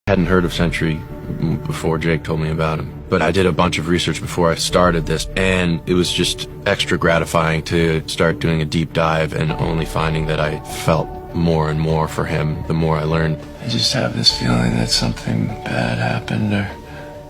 Hadn't heard of Sentry before Jake told me about him, but I did a bunch of research before I started this, and it was just extra gratifying to start doing a deep dive and only finding that I felt more and more for him the more I learned. I just have this feeling that something bad happened, or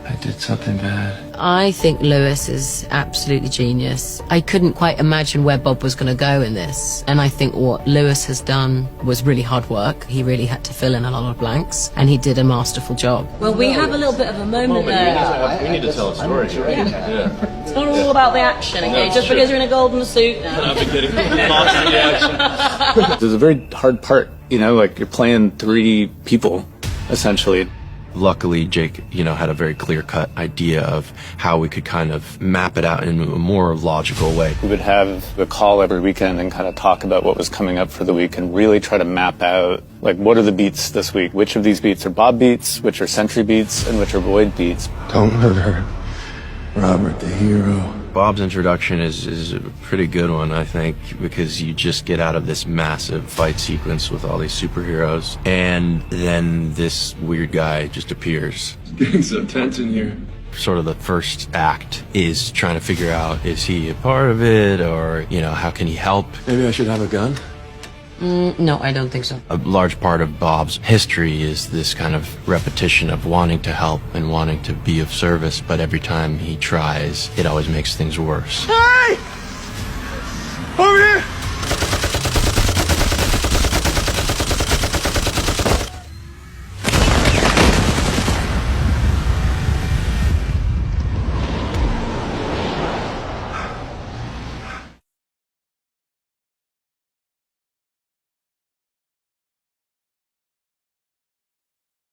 I did something bad. I think Lewis is absolutely genius. I couldn't quite imagine where Bob was going to go in this, and I think what Lewis has done was really hard work. He really had to fill in a lot of blanks, and he did a masterful job. Well, we have a little bit of a moment there. We need to tell a story here. Yeah. It's not all about the action, okay? Just because you're in a golden suit now. I've been getting lost in the action. It was a very hard part, you know, like you're playing three people, essentially. Luckily, Jake, had a very clear-cut idea of how we could kind of map it out in a more logical way. We would have a call every weekend and kind of talk about what was coming up for the week and really try to map out, like, what are the beats this week? Which of these beats are Bob beats, which are Sentry beats, and which are Boyd beats? Don't hurt Robert the hero. Bob's introduction is a pretty good one, I think, because you just get out of this massive fight sequence with all these superheroes, and then this weird guy just appears. It's getting so tense in here. Sort of the first act is trying to figure out, is he a part of it, or, how can he help? Maybe I should have a gun? No, I don't think so. A large part of Bob's history is this kind of repetition of wanting to help and wanting to be of service, but every time he tries, it always makes things worse. Hey! Over here!